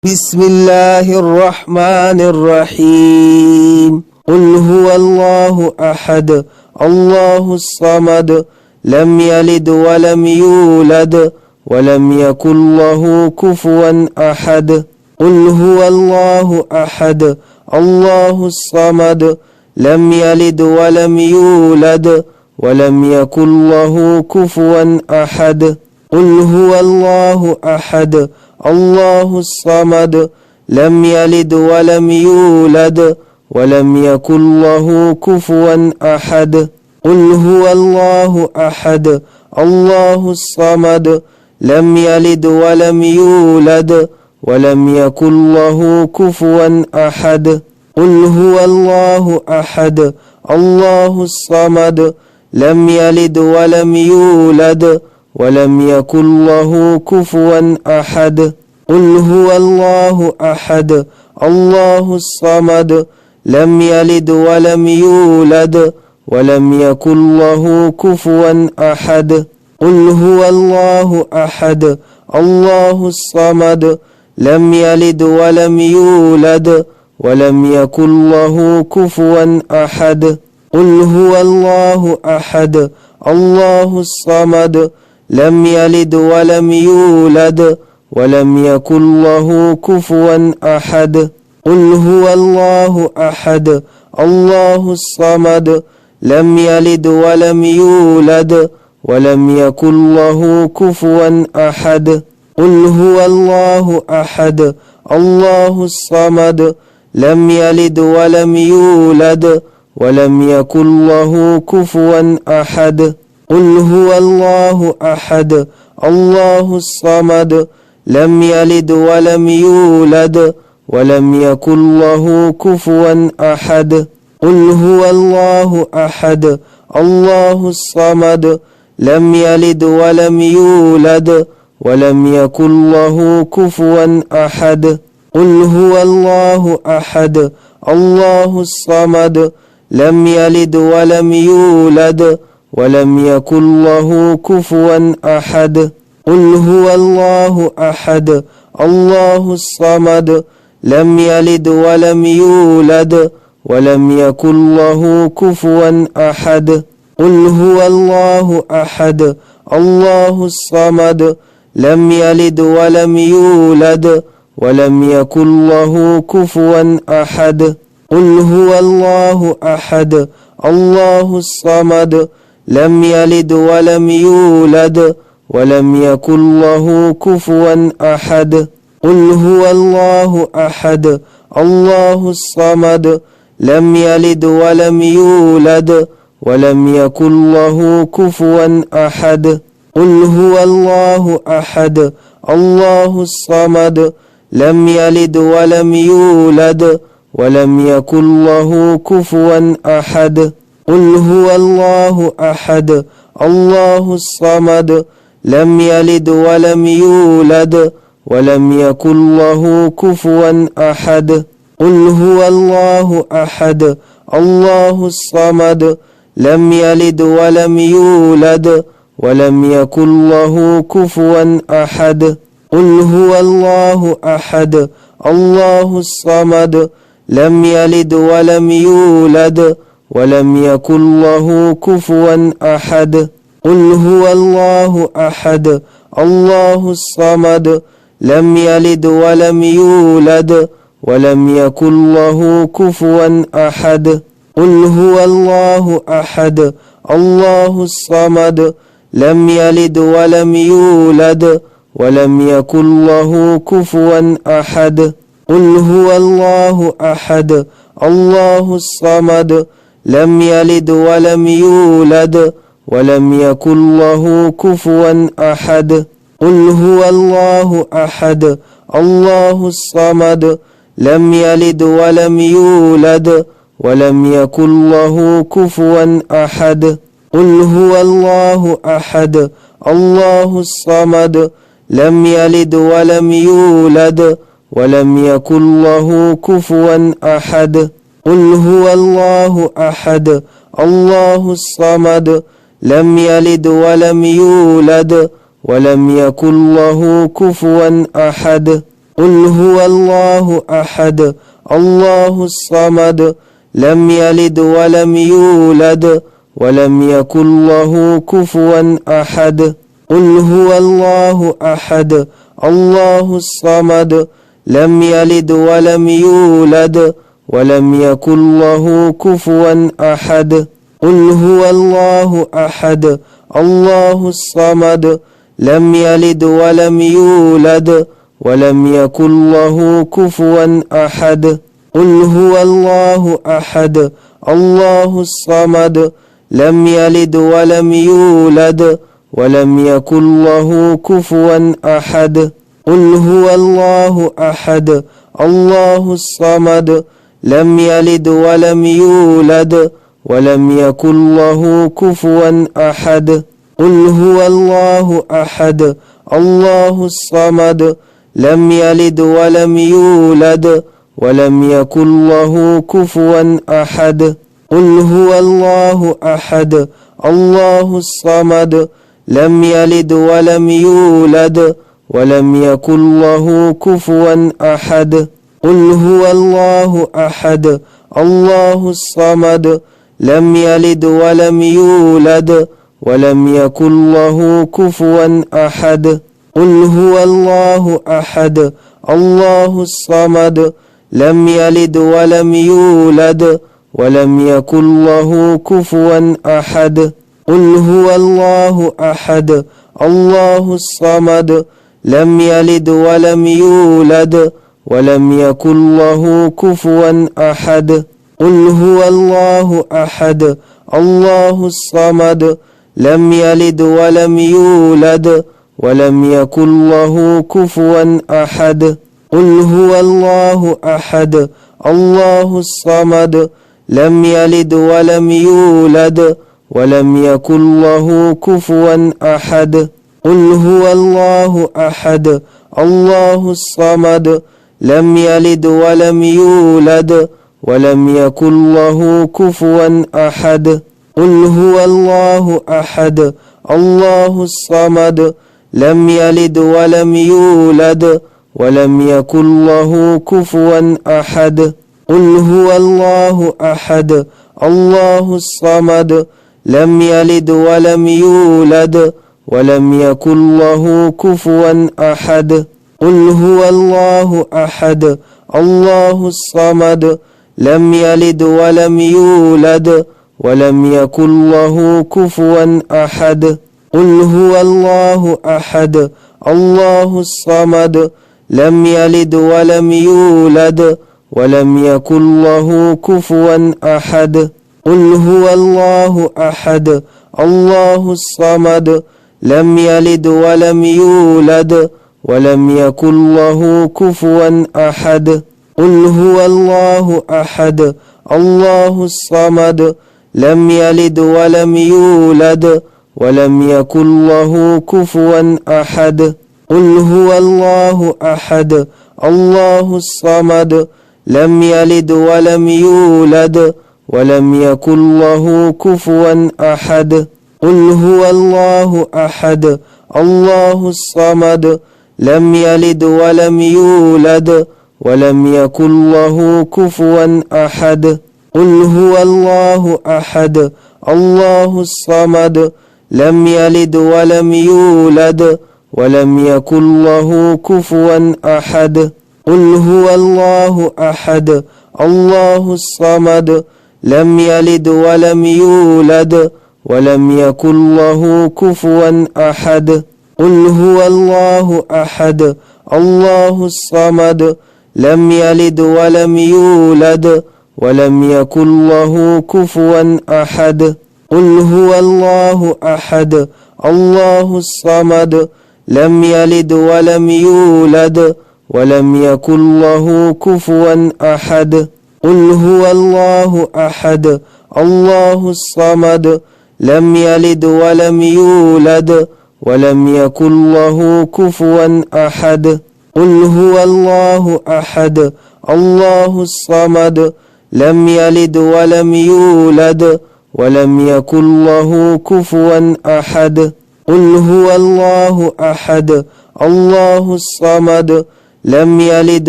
بسم الله الرحمن الرحيم. قل هو الله أحد الله الصمد لم يلد ولم يولد ولم يكن له كفوا أحد. قل هو الله أحد الله الصمد لم يلد ولم يولد ولم يكن له كفوا أحد. قل هو الله أحد الله الصمد لم يلد ولم يولد ولم يكن له كفوا أحد. قل هو الله أحد الله الصمد لم يلد ولم يولد ولم يكن له كفوا أحد. قل هو الله أحد الله الصمد لم يلد ولم يولد ولم يكن له كفوا أحد. قل هو الله أحد الله الصمد لم يلد ولم يولد ولم يكن له كفوا أحد. قل هو الله أحد الله الصمد لم يلد ولم يولد ولم يكن له كفوا أحد. قل هو الله أحد الله الصمد لم يلد ولم يولد ولم يكن له كفوا أحد. قل هو الله أحد الله الصمد لم يلد ولم يولد ولم يكن له كفوا أحد. قل هو الله أحد الله الصمد لم يلد ولم يولد ولم يكن له كفوا أحد. قل هو الله أحد الله الصمد لم يلد ولم يولد ولم يكن له كفوا أحد. قل هو الله أحد الله الصمد لم يلد ولم يولد ولم يكن له كفوا أحد. قل هو الله أحد الله الصمد لم يلد ولم يولد ولم يكن له كفوا أحد. قل هو الله أحد الله الصمد لم يلد ولم يولد ولم يكن له كفوا أحد. قل هو الله أحد الله الصمد لم يلد ولم يولد ولم يكن له كفوا أحد. قل هو الله أحد الله الصمد لم يلد ولم يولد ولم يكن له كفوا أحد. قل هو الله أحد الله الصمد لم يلد ولم يولد ولم يكن له كفوا أحد. قل هو الله أحد الله الصمد لم يلد ولم يولد ولم يكن له كفوا أحد. قل هو الله أحد الله الصمد لم يلد ولم يولد ولم يكن له كفوا أحد. قل هو الله أحد الله الصمد لم يلد ولم يولد ولم يكن له كفوا أحد. قل هو الله أحد الله الصمد لم يلد ولم يولد ولم يكن له كفوا أحد. قل هو الله أحد الله الصمد لم يلد ولم يولد ولم يكن له كفوا أحد. قل هو الله أحد الله الصمد لم يلد ولم يولد ولم يكن له كفوا أحد. قل هو الله أحد الله الصمد لم يلد ولم يولد ولم يكن له كفوا أحد. قل هو الله أحد الله الصمد لم يلد ولم يولد ولم يكن له كفوا أحد. قل هو الله أحد الله الصمد لم يلد ولم يولد ولم يكن له كفوا أحد. قل هو الله أحد الله الصمد لم يلد ولم يولد ولم يكن له كفوا أحد. قل هو الله أحد الله الصمد لم يلد ولم يولد ولم يكن له كفوا أحد قل هو الله أحد الله الصمد لم يلد ولم يولد ولم يكن له كفوا أحد قل هو الله أحد الله الصمد لم يلد ولم يولد ولم يكن له كفوا أحد قل هو الله أحد الله الصمد لم يلد ولم يولد ولم يكن له كفوا أحد قل هو الله أحد الله الصمد لم يلد ولم يولد ولم يكن له كفوا أحد قل هو الله أحد الله الصمد لم يلد ولم يولد ولم يكن له كفوا أحد قل هو الله أحد الله الصمد لم يلد ولم يولد ولم يكن له كفوا أحد قل هو الله أحد الله الصمد لم يلد ولم يولد ولم يكن له كفوا أحد قل هو الله أحد الله الصمد لم يلد ولم يولد ولم يكن له كفوا أحد قل هو الله أحد الله الصمد لم يلد ولم يولد ولم يكن له كفوا أحد قل هو الله أحد الله الصمد لم يلد ولم يولد ولم يكن له كفوا أحد قل هو الله أحد الله الصمد لم يلد ولم يولد ولم يكن له كفوا أحد قل هو الله أحد الله الصمد لم يلد ولم يولد ولم يكن له كفوا أحد قل هو الله أحد الله الصمد لم يلد ولم يولد ولم يكن له كفوا أحد قل هو الله أحد الله الصمد لم يلد ولم يولد ولم يكن له كفوا أحد قل هو الله أحد الله الصمد لم يلد ولم يولد ولم يكن له كفوا أحد قل هو الله أحد الله الصمد لم يلد ولم يولد ولم يكن له كفوا أحد قل هو الله أحد الله الصمد لم يلد ولم يولد ولم يكن له كفوا أحد قل هو الله أحد الله الصمد لم يلد ولم يولد ولم يكن له كفوا أحد قل هو الله أحد الله الصمد لم يلد ولم يولد ولم يكن له كفوا أحد قل هو الله أحد الله الصمد لم يلد ولم يولد ولم يكن له كفوا أحد قل هو الله أحد الله الصمد لم يلد ولم يولد ولم يكن له كفوا أحد قل هو الله أحد الله الصمد لم يلد ولم يولد ولم يكن له كفوا أحد قل هو الله أحد الله الصمد لم يلد ولم يولد ولم يكن له كفوا أحد قل هو الله أحد الله الصمد لم يلد ولم يولد ولم يكن له كفوا أحد قل هو الله أحد الله الصمد لم يلد ولم يولد ولم يكن له كفوا أحد قل هو الله أحد الله الصمد لم يلد ولم يولد ولم يكن له كفوا أحد قل هو الله أحد الله الصمد لم يلد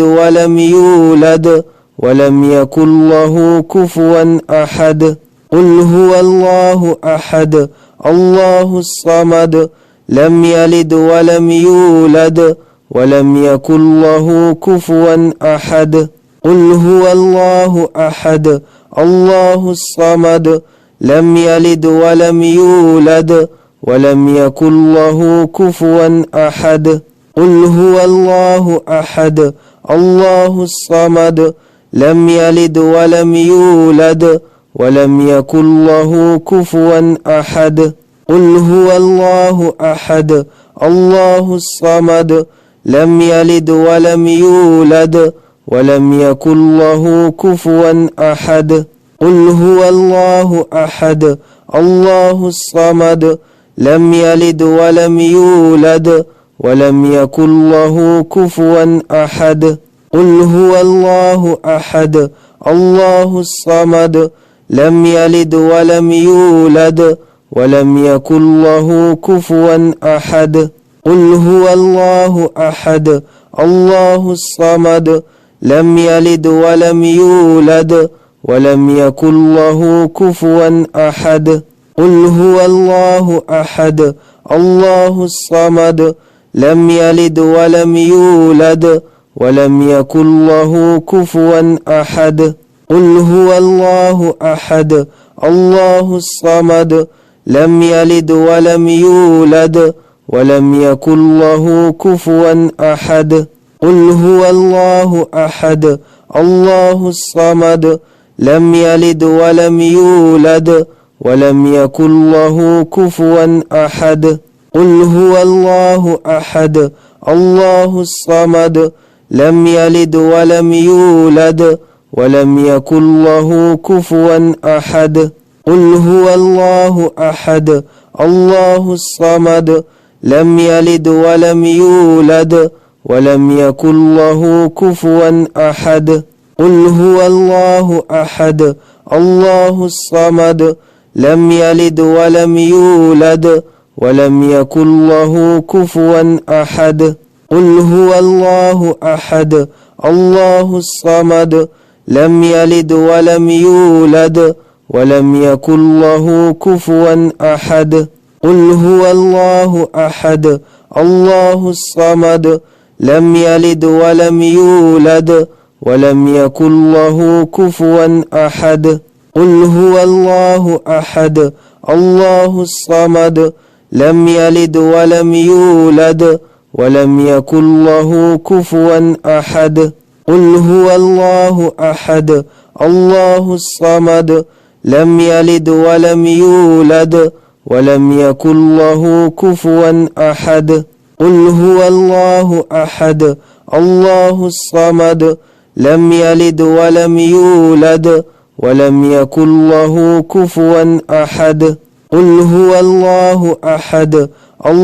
ولم يولد ولم يكن له كفوا أحد. قل هو الله أحد الله الصمد لم يلد ولم يولد ولم يكن له كفوا أحد. قل هو الله أحد الله الصمد لم يلد ولم يولد ولم يكن له كفوا أحد. قل هو الله أحد الله الصمد لم يلد ولم يولد ولم يكن له كفوا أحد. قل هو الله أحد الله الصمد لم يلد ولم يولد ولم يكن له كفوا أحد. قل هو الله أحد الله الصمد لم يلد ولم يولد ولم يكن له كفوا أحد. قل هو الله أحد الله الصمد لم يلد ولم يولد ولم يكن له كفوا أحد. قل هو الله أحد الله الصمد لم يلد ولم يولد ولم يكن له كفوا أحد. قل هو الله أحد الله الصمد لم يلد ولم يولد ولم يكن له كفوا أحد. قل هو الله أحد الله الصمد لم يلد ولم يولد ولم يكن له كفوا أحد. قل هو الله أحد الله الصمد لم يلد ولم يولد ولم يكن له كفوا أحد. قل هو الله أحد الله الصمد لم يلد ولم يولد ولم يكن له كفوا أحد. قل هو الله أحد الله الصمد لم يلد ولم يولد ولم يكن له كفوا أحد. قل هو الله أحد الله الصمد لم يلد ولم يولد ولم يكن له كفوا أحد. قل هو الله أحد الله الصمد لم يلد ولم يولد ولم يكن له كفوا أحد. قل هو الله أحد الله الصمد لم يلد ولم يولد ولم يكن له كفوا أحد. قل هو الله أحد الله الصمد لم يلد ولم يولد ولم يكن له كفوا أحد. قل هو الله أحد الله الصمد لم يلد ولم يولد ولم يكن له كفوا أحد. قل هو الله أحد الله الصمد لم يلد ولم يولد ولم يكن له كفوا أحد. قل هو الله أحد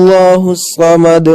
الله الصمد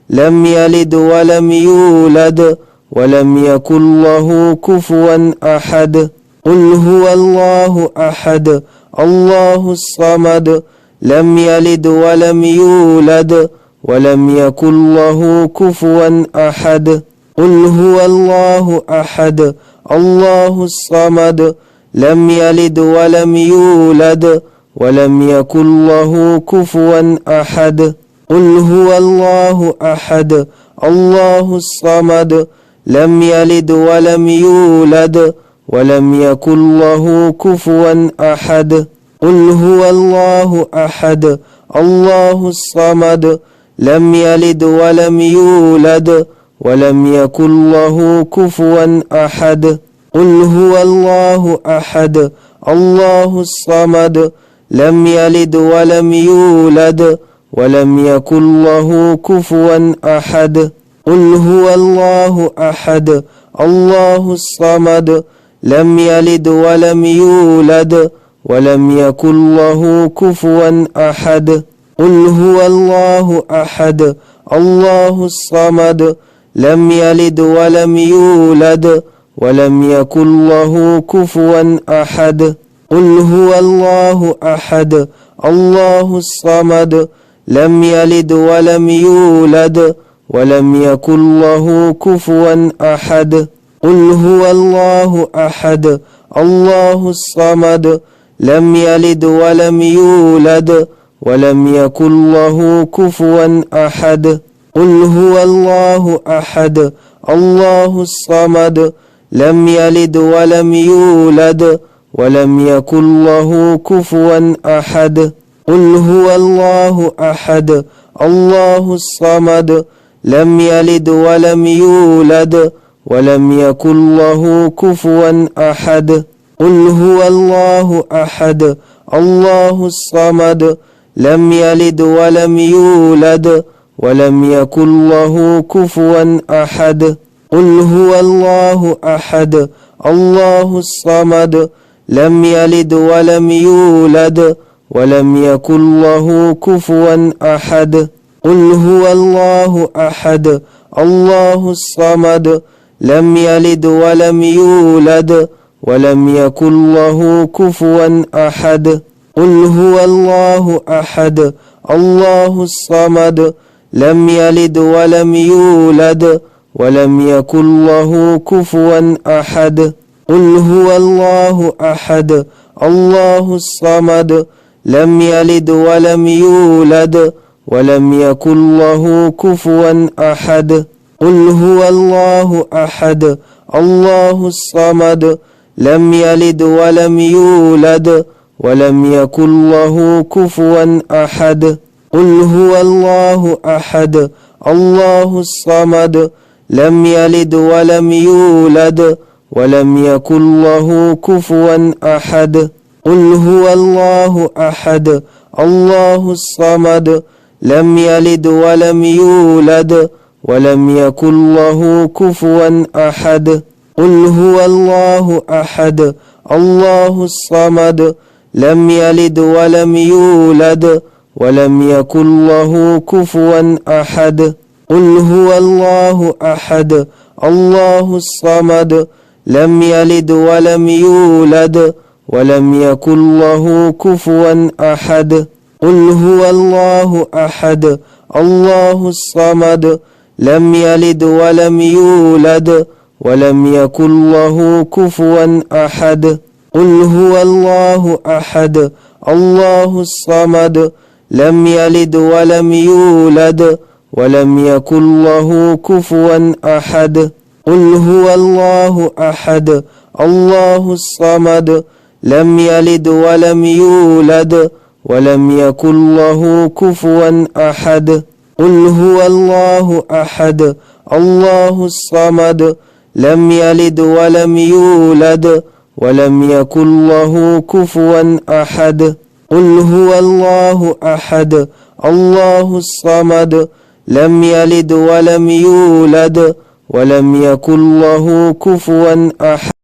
لم يلد ولم يولد ولم يكن له كفوا أحد. قل هو الله أحد الله الصمد لم يلد ولم يولد ولم يكن له كفوا أحد. قل هو الله أحد الله الصمد لم يلد ولم يولد ولم يكن له كفوا أحد. قل هو الله أحد الله الصمد لم يلد ولم يولد ولم يكن له كفوا أحد. قل هو الله أحد الله الصمد لم يلد ولم يولد ولم يكن له كفوا أحد. قل هو الله أحد الله الصمد لم يلد ولم يولد ولم يكن له كفوا أحد. قل هو الله أحد الله الصمد لم يلد ولم يولد ولم يكن له كفوا أحد. قل هو الله أحد الله الصمد لم يلد ولم يولد ولم يكن له كفوا أحد. قل هو الله أحد الله الصمد لم يلد ولم يولد ولم يكن له كفوا أحد قل هو الله أحد الله الصمد لم يلد ولم يولد ولم يكن له كفوا أحد قل هو الله أحد الله الصمد لم يلد ولم يولد ولم يكن له كفوا أحد قل هو الله أحد الله الصمد لم يلد ولم يولد ولم يكن له كفوا أحد قل هو الله أحد الله الصمد لم يلد ولم يولد ولم يكن له كفوا أحد قل هو الله أحد الله الصمد لم يلد ولم يولد ولم يكن له كفوا أحد قل هو الله أحد الله الصمد لم يلد ولم يولد ولم يكن له كفوا أحد قل هو الله أحد الله الصمد لم يلد ولم يولد ولم يكن له كفوا أحد قل هو الله أحد الله الصمد لم يلد ولم يولد ولم يكن له كفوا أحد قل هو الله أحد الله الصمد لم يلد ولم يولد ولم يكن له كفوا أحد قل هو الله أحد الله الصمد لم يلد ولم يولد ولم يكن له كفوا أحد قل هو الله أحد الله الصمد لم يلد ولم يولد ولم يكن له كفوا أحد قل هو الله أحد الله الصمد لم يلد ولم يولد ولم يكن له كفوا أحد قل هو الله أحد الله الصمد لم يلد ولم يولد ولم يكن له كفوا أحد قل هو الله أحد الله الصمد لم يلد ولم يولد ولم يكن له كفوا أحد قل هو الله أحد الله الصمد لم يلد ولم يولد ولم يكن له كفوا أحد قل هو الله أحد الله الصمد لم يلد ولم يولد ولم يكن له كفوا أحد قل هو الله أحد الله الصمد لم يلد ولم يولد ولم يكن له كفوا أحد قل هو الله أحد الله الصمد لم يلد ولم يولد ولم يكن له كفوا أحد